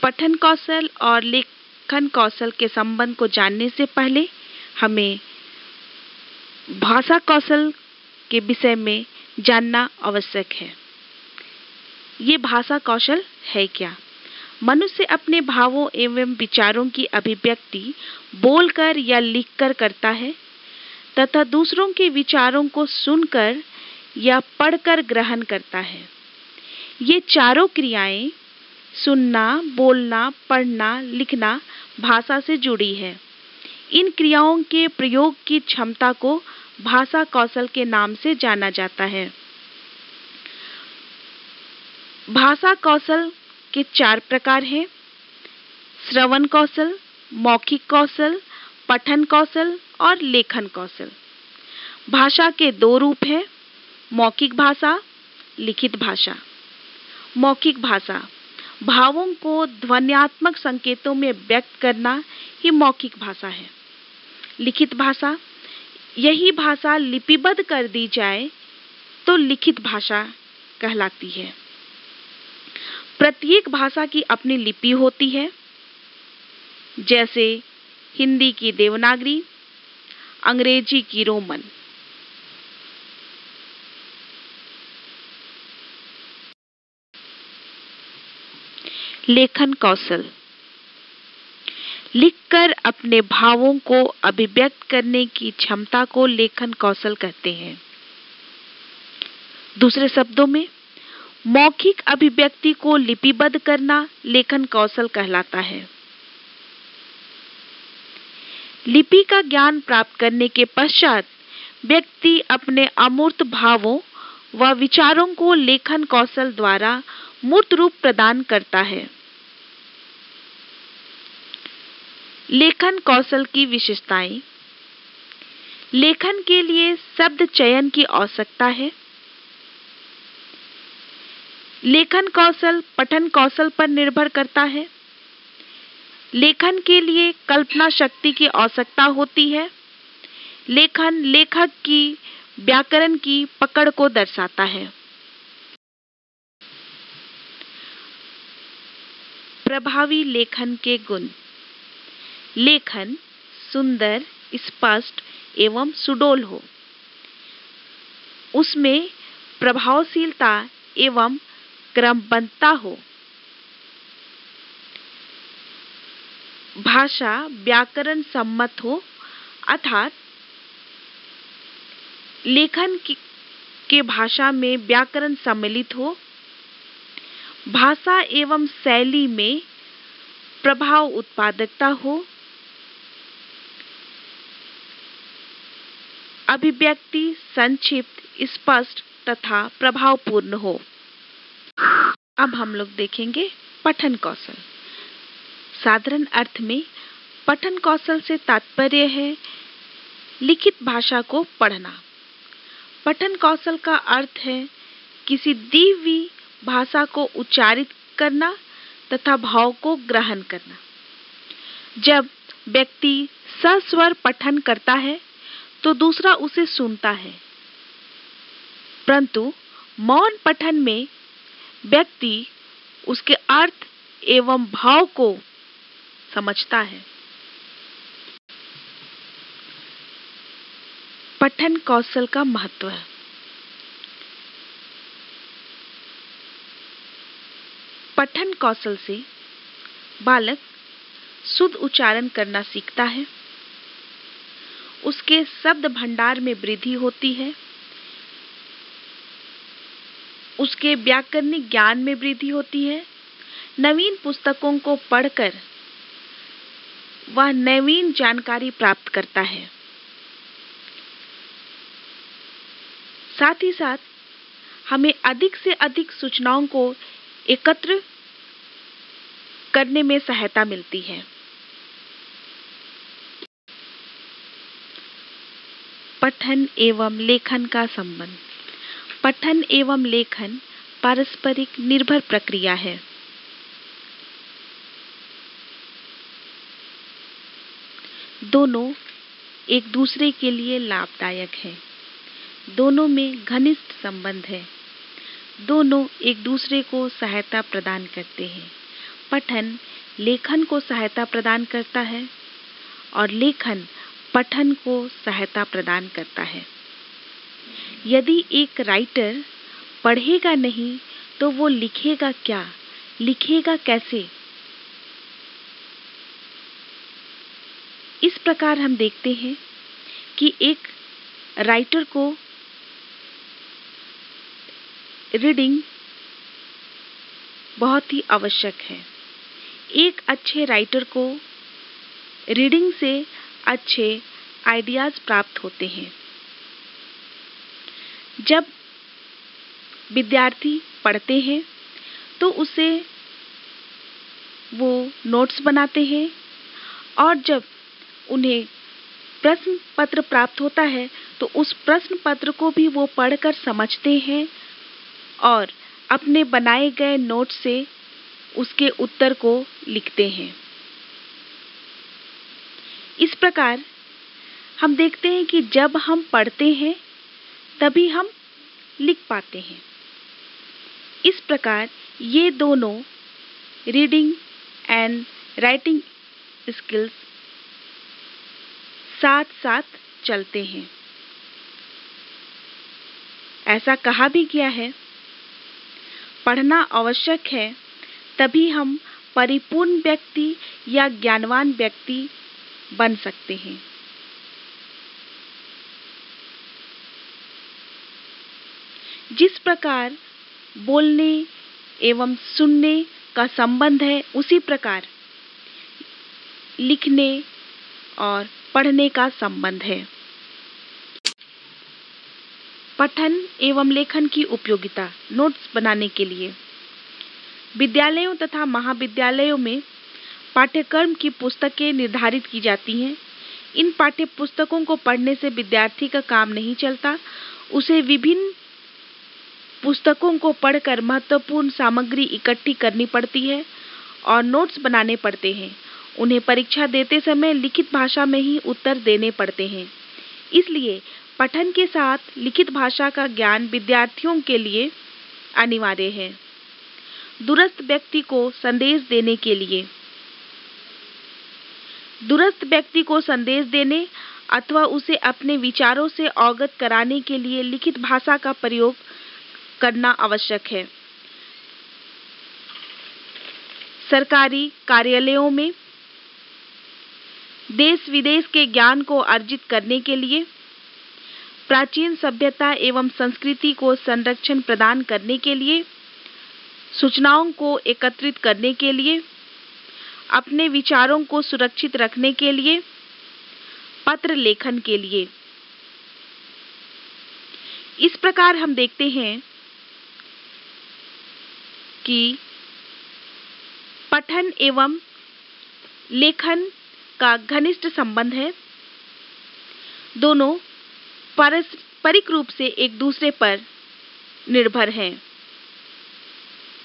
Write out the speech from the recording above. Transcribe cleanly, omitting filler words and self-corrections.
पठन कौशल और लेखन कौशल के संबंध को जानने से पहले हमें भाषा कौशल के विषय में जानना आवश्यक है। ये भाषा कौशल है क्या? मनुष्य अपने भावों एवं विचारों की अभिव्यक्ति बोलकर या लिखकर करता है तथा दूसरों के विचारों को सुनकर या पढ़कर ग्रहण करता है। ये चारों क्रियाएं सुनना, बोलना, पढ़ना, लिखना भाषा से जुड़ी है। इन क्रियाओं के प्रयोग की क्षमता को भाषा कौशल के नाम से जाना जाता है। भाषा कौशल के 4 प्रकार हैं: श्रवण कौशल, मौखिक कौशल, पठन कौशल और लेखन कौशल। भाषा के 2 रूप हैं: मौखिक भाषा, लिखित भाषा। मौखिक भाषा भावों को ध्वन्यात्मक संकेतों में व्यक्त करना ही मौखिक भाषा है। लिखित भाषा, यही भाषा लिपिबद्ध कर दी जाए तो लिखित भाषा कहलाती है। प्रत्येक भाषा की अपनी लिपि होती है, जैसे हिंदी की देवनागरी, अंग्रेजी की रोमन। लेखन कौशल, लिखकर अपने भावों को अभिव्यक्त करने की क्षमता को लेखन कौशल कहते हैं। दूसरे शब्दों में, मौखिक अभिव्यक्ति को लिपिबद्ध करना लेखन कौशल कहलाता है। लिपि का ज्ञान प्राप्त करने के पश्चात व्यक्ति अपने अमूर्त भावों व विचारों को लेखन कौशल द्वारा मूर्त रूप प्रदान करता है। लेखन कौशल की विशेषताएं: लेखन के लिए शब्द चयन की आवश्यकता है। लेखन कौशल पठन कौशल पर निर्भर करता है। लेखन के लिए कल्पना शक्ति की आवश्यकता होती है। लेखन लेखक की व्याकरण की पकड़ को दर्शाता है। प्रभावी लेखन के गुण: लेखन सुंदर, स्पष्ट एवं सुडौल हो। उसमें प्रभावशीलता एवं क्रमबद्धता हो। भाषा व्याकरण सम्मत हो, अर्थात लेखन के भाषा में व्याकरण सम्मिलित हो। भाषा एवं शैली में प्रभाव उत्पादकता हो। अभिव्यक्ति संक्षिप्त, स्पष्ट तथा प्रभावपूर्ण हो। अब हम लोग देखेंगे पठन कौशल। साधारण अर्थ में पठन कौशल से तात्पर्य है लिखित भाषा को पढ़ना। पठन कौशल का अर्थ है किसी दी हुई भाषा को उच्चारित करना तथा भाव को ग्रहण करना। जब व्यक्ति सस्वर पठन करता है तो दूसरा उसे सुनता है, परंतु मौन पठन में व्यक्ति उसके अर्थ एवं भाव को समझता है। पठन कौशल का महत्व है। पठन कौशल से बालक शुद्ध उच्चारण करना सीखता है। उसके शब्द भंडार में वृद्धि होती है। उसके व्याकरणिक ज्ञान में वृद्धि होती है। नवीन पुस्तकों को पढ़कर वह नवीन जानकारी प्राप्त करता है। साथ ही साथ हमें अधिक से अधिक सूचनाओं को एकत्र करने में सहायता मिलती है। पठन एवं लेखन का संबंध। पठन एवं लेखन पारस्परिक निर्भर प्रक्रिया है। दोनों एक दूसरे के लिए लाभदायक हैं। दोनों में घनिष्ठ संबंध है। दोनों एक दूसरे को सहायता प्रदान करते हैं। पठन लेखन को सहायता प्रदान करता है और लेखन पठन को सहायता प्रदान करता है। यदि एक राइटर पढ़ेगा नहीं तो वो लिखेगा क्या, लिखेगा कैसे? इस प्रकार हम देखते हैं कि एक राइटर को रीडिंग बहुत ही आवश्यक है। एक अच्छे राइटर को रीडिंग से अच्छे आइडियाज प्राप्त होते हैं। जब विद्यार्थी पढ़ते हैं तो उसे वो नोट्स बनाते हैं और जब उन्हें प्रश्न पत्र प्राप्त होता है तो उस प्रश्न पत्र को भी वो पढ़कर समझते हैं और अपने बनाए गए नोट से उसके उत्तर को लिखते हैं। इस प्रकार हम देखते हैं कि जब हम पढ़ते हैं तभी हम लिख पाते हैं। इस प्रकार ये दोनों रीडिंग एंड राइटिंग स्किल्स साथ साथ चलते हैं। ऐसा कहा भी गया है, पढ़ना आवश्यक है तभी हम परिपूर्ण व्यक्ति या ज्ञानवान व्यक्ति बन सकते हैं। जिस प्रकार बोलने एवं सुनने का संबंध है, उसी प्रकार लिखने और पढ़ने का संबंध है। पठन एवं लेखन की उपयोगिता नोट्स बनाने के लिए। विद्यालयों तथा महाविद्यालयों में पाठ्यक्रम की पुस्तकें निर्धारित की जाती हैं। इन पाठ्य पुस्तकों को पढ़ने से विद्यार्थी का काम नहीं चलता, उसे विभिन्न पुस्तकों को पढ़कर महत्वपूर्ण सामग्री इकट्ठी करनी पड़ती है और नोट्स बनाने पड़ते हैं। उन्हें परीक्षा देते समय लिखित भाषा में ही उत्तर देने पड़ते हैं। इसलिए पठन के साथ लिखित भाषा का ज्ञान विद्यार्थियों के लिए अनिवार्य है। दूरस्थ व्यक्ति को संदेश देने के लिए, दूरस्थ व्यक्ति को संदेश देने अथवा उसे अपने विचारों से अवगत कराने के लिए लिखित भाषा का प्रयोग करना आवश्यक है। सरकारी कार्यालयों में देश विदेश के ज्ञान को अर्जित करने के लिए, प्राचीन सभ्यता एवं संस्कृति को संरक्षण प्रदान करने के लिए, सूचनाओं को एकत्रित करने के लिए, अपने विचारों को सुरक्षित रखने के लिए, पत्र लेखन के लिए। इस प्रकार हम देखते हैं कि पठन एवं लेखन का घनिष्ठ संबंध है। दोनों पारस्परिक रूप से एक दूसरे पर निर्भर हैं।